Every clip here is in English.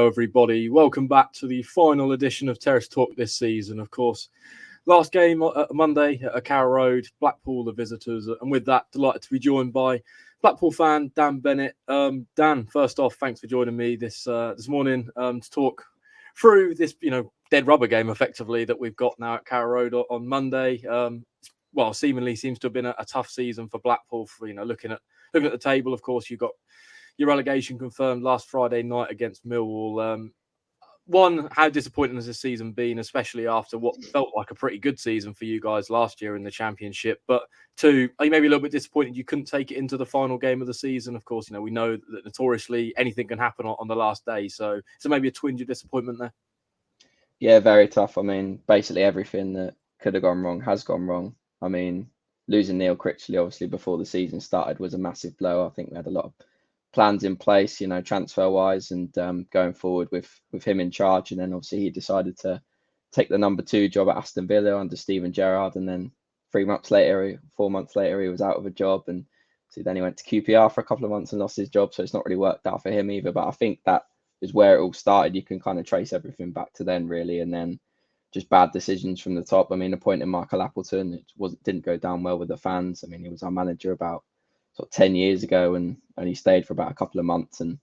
Hello, everybody. Welcome back to the final edition of Terrace Talk this season. Of course, last game Monday at Carrow Road, Blackpool, the visitors. And with that, delighted to be joined by Blackpool fan Dan Bennett. Dan, first off, thanks for joining me this morning to talk through this, dead rubber game effectively that we've got now at Carrow Road on Monday. Seemingly seems to have been a tough season for Blackpool. For looking at the table, of course, you've got your relegation confirmed last Friday night against Millwall. One, how disappointing has this season been, especially after what felt like a pretty good season for you guys last year in the Championship? But two, are you maybe a little bit disappointed you couldn't take it into the final game of the season? Of course, we know that notoriously anything can happen on the last day. So maybe a twinge of disappointment there. Yeah, very tough. I mean, basically everything that could have gone wrong has gone wrong. I mean, losing Neil Critchley, obviously, before the season started was a massive blow. I think we had a lot of plans in place, transfer wise, and going forward with him in charge. And then obviously he decided to take the number 2 job at Aston Villa under Steven Gerrard. And then 4 months later, he was out of a job. And so then he went to QPR for a couple of months and lost his job. So it's not really worked out for him either. But I think that is where it all started. You can kind of trace everything back to then, really. And then just bad decisions from the top. I mean, appointing Michael Appleton, didn't go down well with the fans. I mean, he was our manager about sort of 10 years ago and only stayed for about a couple of months. And,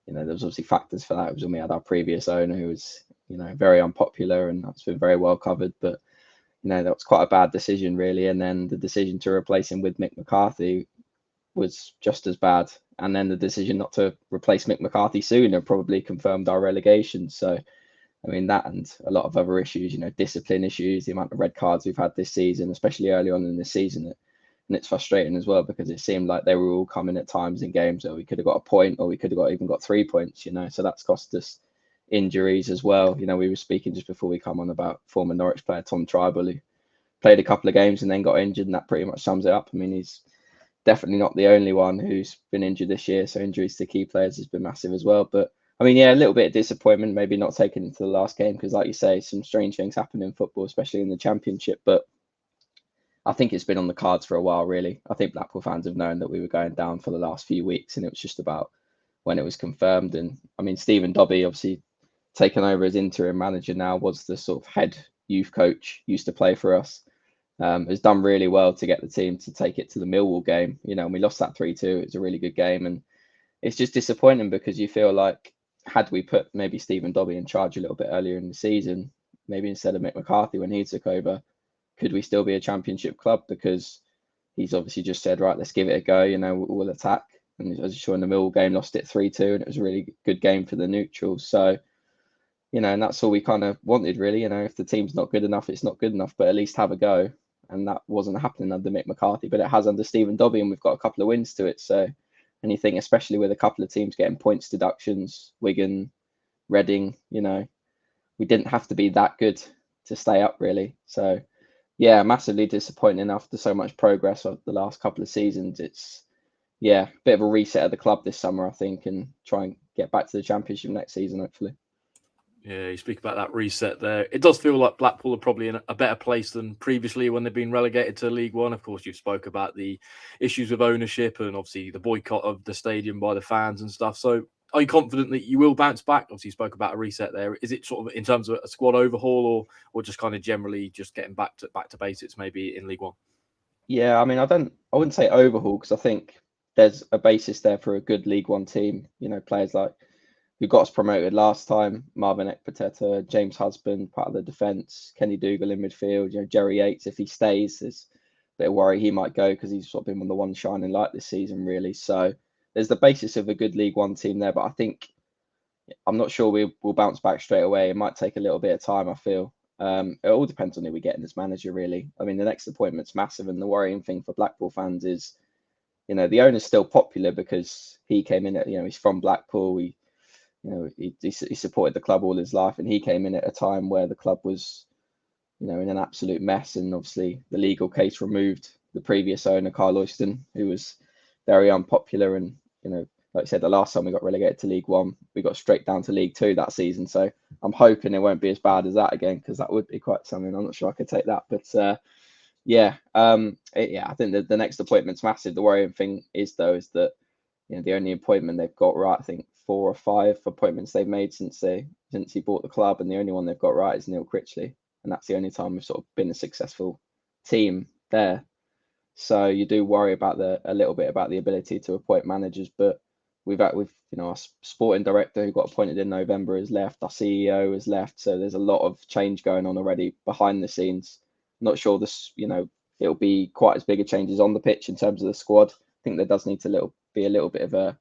there was obviously factors for that. It was when we had our previous owner who was, very unpopular, and that's been very well covered. But, that was quite a bad decision, really. And then the decision to replace him with Mick McCarthy was just as bad. And then the decision not to replace Mick McCarthy sooner probably confirmed our relegation. So, I mean, that and a lot of other issues, discipline issues, the amount of red cards we've had this season, especially early on in the season. And it's frustrating as well because it seemed like they were all coming at times in games that we could have got a point or we could have even got 3 points, So that's cost us injuries as well. We were speaking just before we come on about former Norwich player Tom Tribal, who played a couple of games and then got injured, and that pretty much sums it up. I mean, he's definitely not the only one who's been injured this year. So injuries to key players has been massive as well. But I mean, yeah, a little bit of disappointment, maybe not taking it to the last game because, like you say, some strange things happen in football, especially in the Championship. But I think it's been on the cards for a while, really. I think Blackpool fans have known that we were going down for the last few weeks, and it was just about when it was confirmed. And I mean, Stephen Dobby, obviously taken over as interim manager now, was the sort of head youth coach, used to play for us, has done really well to get the team to take it to the Millwall game. And we lost that 3-2. It was a really good game. And it's just disappointing because you feel like had we put maybe Stephen Dobby in charge a little bit earlier in the season, maybe instead of Mick McCarthy when he took over, could we still be a Championship club? Because he's obviously just said, right, let's give it a go. We'll attack. And as you saw in the Millwall game, lost it 3-2, and it was a really good game for the neutrals. So, and that's all we kind of wanted, really. If the team's not good enough, it's not good enough, but at least have a go. And that wasn't happening under Mick McCarthy, but it has under Stephen Dobby, and we've got a couple of wins to it. So, anything, especially with a couple of teams getting points deductions, Wigan, Reading, we didn't have to be that good to stay up, really. So, yeah, massively disappointing after so much progress of the last couple of seasons. It's, a bit of a reset of the club this summer, I think, and try and get back to the Championship next season, hopefully. Yeah, you speak about that reset there. It does feel like Blackpool are probably in a better place than previously when they've been relegated to League One. Of course, you spoke about the issues with ownership and obviously the boycott of the stadium by the fans and stuff. So are you confident that you will bounce back? Obviously, you spoke about a reset there. Is it sort of in terms of a squad overhaul or just kind of generally just getting back to basics maybe in League One? Yeah, I mean, I wouldn't say overhaul because I think there's a basis there for a good League One team. Players like who got us promoted last time, Marvin Ekpateta, James Husband, part of the defence, Kenny Dougal in midfield, Jerry Yates, if he stays, there's a bit of worry he might go because he's sort of been the one shining light this season, really. So there's the basis of a good League One team there, but I'm not sure we'll bounce back straight away. It might take a little bit of time, I feel. It all depends on who we get in as manager, really. I mean, the next appointment's massive, and the worrying thing for Blackpool fans is, the owner's still popular because he came in at, he's from Blackpool. He supported the club all his life, and he came in at a time where the club was, in an absolute mess. And obviously the legal case removed the previous owner, Carl Oyston, who was very unpopular. And, like I said, the last time we got relegated to League One, we got straight down to League Two that season. So I'm hoping it won't be as bad as that again, because that would be quite something. I'm not sure I could take that. But I think the next appointment's massive. The worrying thing is, though, is that the only appointment they've got right, I think 4 or 5 appointments they've made since he bought the club, and the only one they've got right is Neil Critchley, and that's the only time we've sort of been a successful team there. So you do worry about a little bit about the ability to appoint managers, but we've our sporting director who got appointed in November has left, our CEO has left, so there's a lot of change going on already behind the scenes. Not sure it'll be quite as big a changes on the pitch in terms of the squad. I think there does need to be a little bit of a,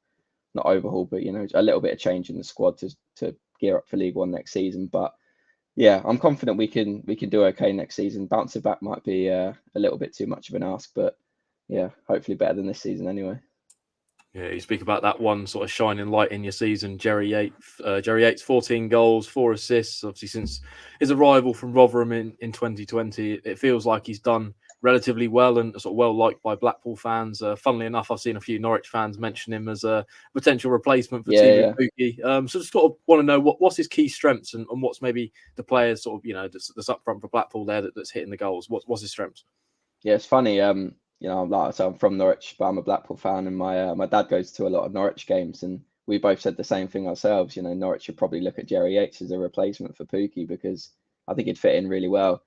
not overhaul, but a little bit of change in the squad to gear up for League One next season. But yeah, I'm confident we can do okay next season. Bouncing back might be a little bit too much of an ask, but yeah, hopefully better than this season anyway. Yeah, you speak about that one sort of shining light in your season, Jerry Yates, 14 goals, 4 assists. Obviously, since his arrival from Rotherham in 2020, it feels like he's done relatively well and sort of well liked by Blackpool fans. Funnily enough, I've seen a few Norwich fans mention him as a potential replacement for Teemu Pukki. So just sort of want to know what's his key strengths and what's maybe the players sort of that's up front for Blackpool there that's hitting the goals. What's his strengths? Yeah, it's funny. Like I said, I'm from Norwich, but I'm a Blackpool fan, and my dad goes to a lot of Norwich games, and we both said the same thing ourselves. Norwich should probably look at Jerry Yates as a replacement for Pukki because I think he'd fit in really well.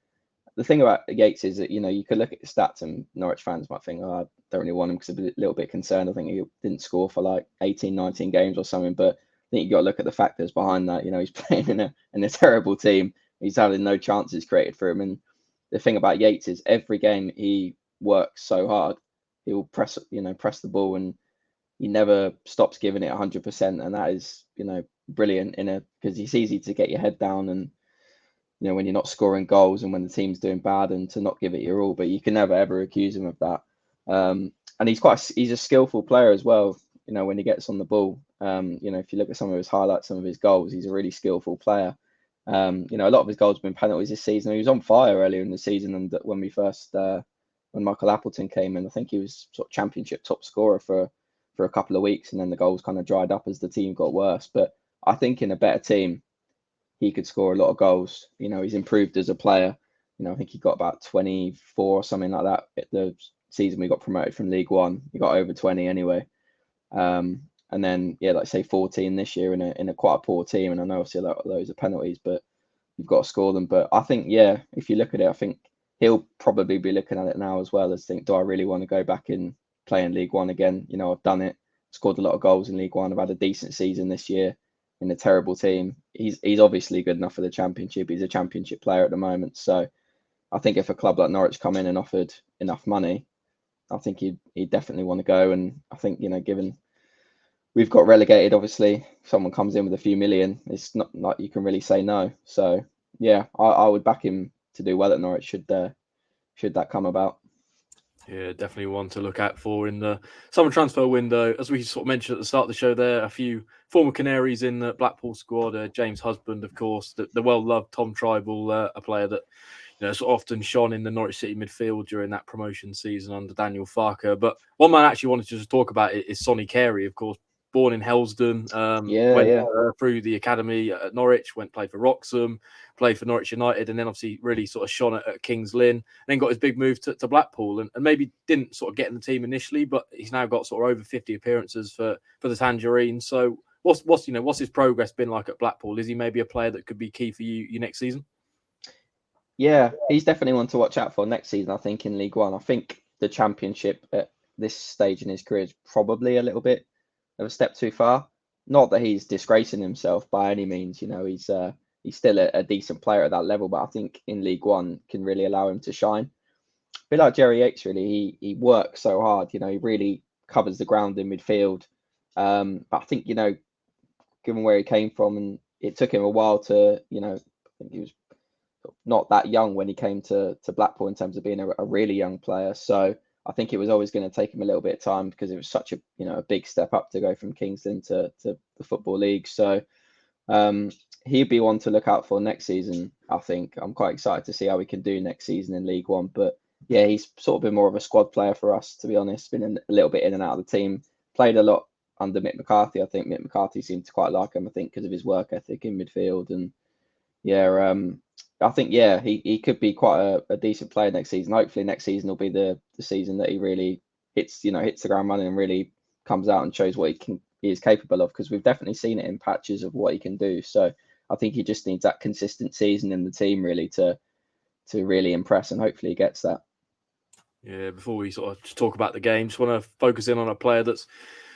The thing about Yates is that you could look at the stats, and Norwich fans might think, "Oh, I don't really want him," because I'm a little bit concerned. I think he didn't score for like 18, 19 games or something. But I think you got to look at the factors behind that. He's playing in a terrible team. He's having no chances created for him, and the thing about Yates is every game he works so hard. He'll press the ball, and he never stops giving it 100%, and that is brilliant because it's easy to get your head down and when you're not scoring goals and when the team's doing bad and to not give it your all, but you can never ever accuse him of that. And he's a skillful player as well. When he gets on the ball, if you look at some of his highlights, some of his goals, he's a really skillful player. A lot of his goals have been penalties this season. He was on fire earlier in the season, and when when Michael Appleton came in, I think he was sort of championship top scorer for a couple of weeks, and then the goals kind of dried up as the team got worse. But I think in a better team, he could score a lot of goals. He's improved as a player. I think he got about 24 or something like that at the season we got promoted from League One. He got over 20 anyway. And then, like I say, 14 this year in a quite a poor team. And I know obviously a lot of those are penalties, but you've got to score them. But I think, if you look at it, I think he'll probably be looking at it now as well as think, do I really want to go back and play in League One again? I've done it, scored a lot of goals in League One. I've had a decent season this year in a terrible team. He's obviously good enough for the Championship. He's a Championship player at the moment. So I think if a club like Norwich come in and offered enough money, I think he'd definitely want to go. And I think, given we've got relegated, obviously, if someone comes in with a few million, it's not like you can really say no. So yeah, I would back him to do well at Norwich should that come about. Yeah, definitely one to look out for in the summer transfer window. As we sort of mentioned at the start of the show there, a few former Canaries in the Blackpool squad. James Husband, of course, the well-loved Tom Tribal, a player that sort of often shone in the Norwich City midfield during that promotion season under Daniel Farker. But one man I actually wanted to just talk about is Sonny Kerry, of course, born in Helsden, went through the academy at Norwich, went play for Wroxham, played for Norwich United, and then obviously really sort of shone at Kings Lynn, and then got his big move to Blackpool, and maybe didn't sort of get in the team initially, but he's now got sort of over 50 appearances for the Tangerines. So what's his progress been like at Blackpool? Is he maybe a player that could be key for you next season? Yeah, he's definitely one to watch out for next season, I think, in League One. I think the Championship at this stage in his career is probably a little bit of a step too far. Not that he's disgracing himself by any means. He's still a decent player at that level, but I think in League One can really allow him to shine. A bit like Jerry Yates, really. He works so hard. He really covers the ground in midfield. But I think given where he came from, and it took him a while to I think he was not that young when he came to Blackpool in terms of being a really young player. So I think it was always going to take him a little bit of time because it was such a big step up to go from Kingston to the Football League. So he'd be one to look out for next season. I think I'm quite excited to see how we can do next season in League One. But yeah, he's sort of been more of a squad player for us, to be honest. Been a little bit in and out of the team. Played a lot under Mick McCarthy. I think Mick McCarthy seemed to quite like him. I think because of his work ethic in midfield and I think he could be quite a decent player next season. Hopefully next season will be the season that he really hits the ground running and really comes out and shows what he he is capable of, because we've definitely seen it in patches of what he can do. So I think he just needs that consistent season in the team really to really impress, and hopefully he gets that. Yeah, before we sort of just talk about the game, just want to focus in on a player that's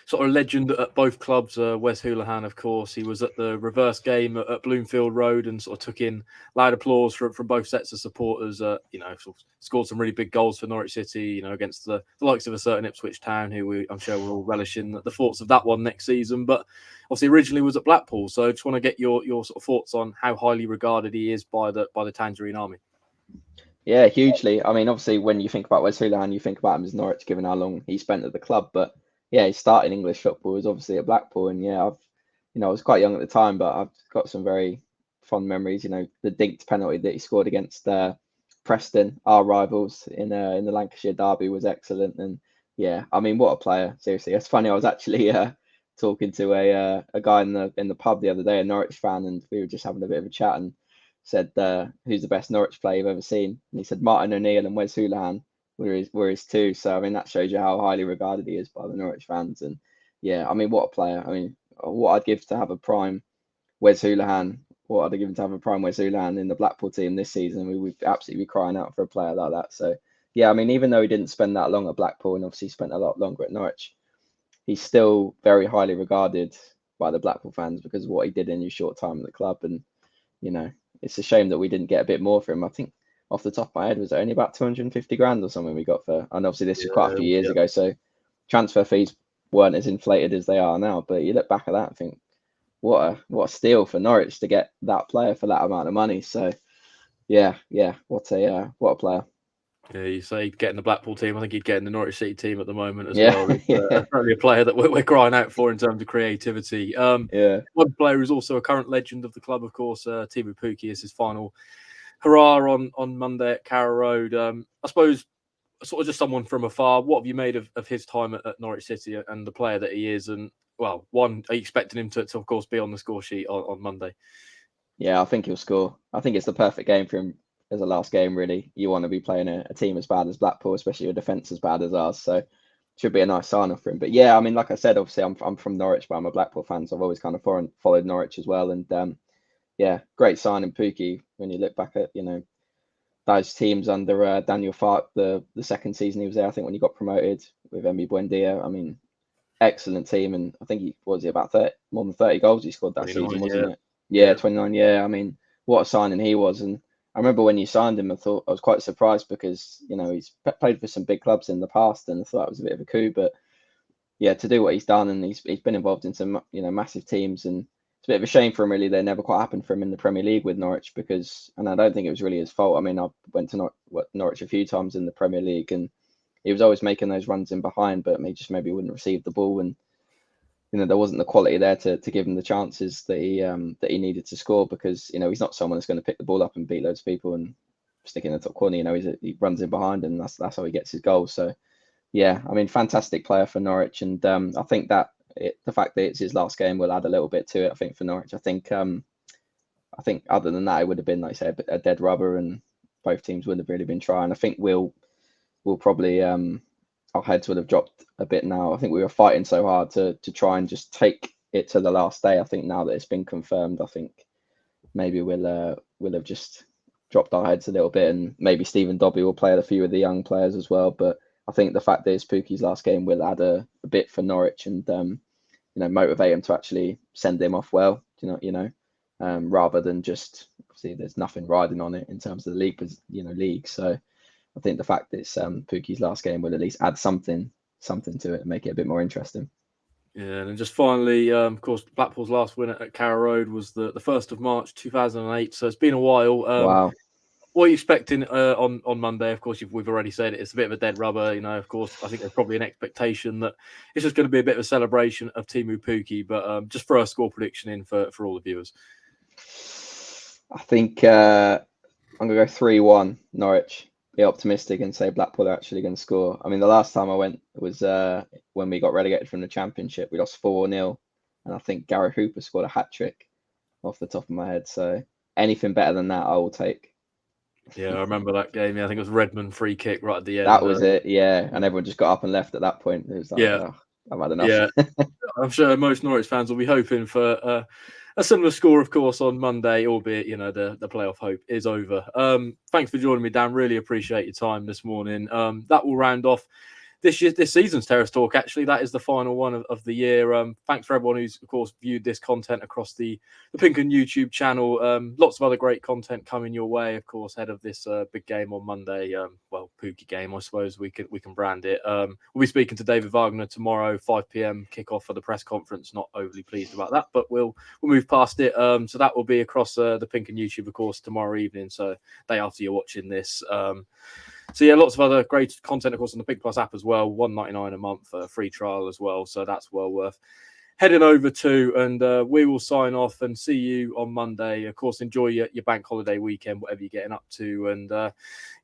sort of a legend at both clubs. Wes Houlihan, of course, he was at the reverse game at Bloomfield Road and sort of took in loud applause from both sets of supporters. Sort of scored some really big goals for Norwich City, against the likes of a certain Ipswich Town, who I'm sure we're all relishing the thoughts of that one next season. But obviously, originally was at Blackpool, so I just want to get your sort of thoughts on how highly regarded he is by the Tangerine Army. Yeah, hugely. I mean, obviously, when you think about Wes Houlihan, you think about him as Norwich, given how long he spent at the club. But yeah, he started English football was obviously at Blackpool, and yeah, I was quite young at the time, but I've got some very fond memories. The dinked penalty that he scored against Preston, our rivals in the Lancashire derby, was excellent. And yeah, I mean, what a player! Seriously, it's funny. I was actually talking to a guy in the pub the other day, a Norwich fan, and we were just having a bit of a chat and said, who's the best Norwich player you've ever seen? And he said Martin O'Neill and Wes Houlihan were his two. So I mean, that shows you how highly regarded he is by the Norwich fans. And yeah, I mean, what a player! I mean, what I'd give to have a prime Wes Houlihan, what I'd have given to have a prime Wes Houlihan in the Blackpool team this season. We'd absolutely be crying out for a player like that. So yeah, I mean, even though he didn't spend that long at Blackpool and obviously spent a lot longer at Norwich, he's still very highly regarded by the Blackpool fans because of what he did in his short time at the club. And it's a shame that we didn't get a bit more for him. I think off the top of my head, was it only about 250 grand or something we got for? And obviously this was quite a few years ago, so transfer fees weren't as inflated as they are now. But you look back at that and think, what a steal for Norwich to get that player for that amount of money. So yeah, what a player. Yeah, you say he'd get in the Blackpool team. I think he'd get in the Norwich City team at the moment as Yeah, well. Certainly a player that we're crying out for in terms of creativity. One player who's also a current legend of the club, of course, Teemu Pukki, is his final hurrah on Monday at Carrow Road. I suppose, sort of just someone from afar, what have you made of his time at Norwich City and the player that he is? And, well, one, are you expecting him to of course, be on the score sheet on Monday? Yeah, I think he'll score. I think it's the perfect game for him as a last game, really. You want to be playing a team as bad as Blackpool, especially a defence as bad as ours. So should be a nice sign-off for him. But yeah, I mean, like I said, obviously I'm from Norwich, but I'm a Blackpool fan, so I've always kind of followed Norwich as well. And yeah, great signing, Pukki. When you look back at those teams under Daniel Farke, the second season he was there, I think when he got promoted with Emi Buendia, I mean, excellent team. And I think he was about more than 30 goals he scored that season, wasn't it? Yeah, 29. Yeah, I mean, what a signing he was. And I remember when you signed him, I was quite surprised because he's played for some big clubs in the past, and I thought it was a bit of a coup. But yeah, to do what he's done, and he's been involved in some massive teams, and it's a bit of a shame for him really. They never quite happened for him in the Premier League with Norwich and I don't think it was really his fault. I mean, I went to Norwich a few times in the Premier League, and he was always making those runs in behind, but maybe wouldn't receive the ball, and there wasn't the quality there to give him the chances that he needed to score, because he's not someone that's going to pick the ball up and beat loads of people and stick in the top corner. He runs in behind, and that's how he gets his goals. So yeah, I mean, fantastic player for Norwich, and I think that the fact that it's his last game will add a little bit to it. I think for Norwich, I think other than that, it would have been, like I said, a dead rubber, and both teams would have really been trying. I think we'll probably our heads would have dropped a bit now. I think we were fighting so hard to try and just take it to the last day. I think now that it's been confirmed, I think maybe we'll have just dropped our heads a little bit, and maybe Stephen Dobby will play a few of the young players as well. But I think the fact that it's Pukki's last game will add a bit for Norwich, and motivate him to actually send him off well. Rather than just see there's nothing riding on it in terms of the league. So I think the fact that it's Pukki's last game will at least add something to it and make it a bit more interesting. Yeah, and just finally, of course, Blackpool's last win at Carrow Road was the 1st of March 2008. So it's been a while. Wow. What are you expecting on Monday? Of course, we've already said it's a bit of a dead rubber. Of course, I think there's probably an expectation that it's just going to be a bit of a celebration of Teemu Pukki. But just throw a score prediction in for all the viewers. I think I'm going to go 3-1 Norwich. Be optimistic and say Blackpool are actually going to score. I mean, the last time I went was when we got relegated from the Championship. We lost 4-0, and I think Gareth Hooper scored a hat-trick off the top of my head. So anything better than that, I will take. Yeah, I remember that game. Yeah, I think it was Redmond free kick right at the end. That was it. Yeah, and everyone just got up and left at that point. It was like, yeah. I've had enough. Yeah, I'm sure most Norwich fans will be hoping for a similar score, of course, on Monday, albeit, the playoff hope is over. Thanks for joining me, Dan. Really appreciate your time this morning. That will round off this season's Terrace Talk. Actually, that is the final one of the year. Thanks for everyone who's, of course, viewed this content across the Pink and YouTube channel. Lots of other great content coming your way, of course, ahead of this big game on Monday. Pukki game, I suppose we can brand it. We'll be speaking to David Wagner tomorrow, 5 p.m. kickoff for the press conference. Not overly pleased about that, but we'll move past it. So that will be across the Pink and YouTube, of course, tomorrow evening. So day after you're watching this. So yeah, lots of other great content, of course, on the Pink Plus app as well. $1.99 a month for a free trial as well. So that's well worth heading over to. And we will sign off and see you on Monday. Of course, enjoy your bank holiday weekend, whatever you're getting up to. And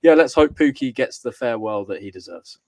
let's hope Pukki gets the farewell that he deserves.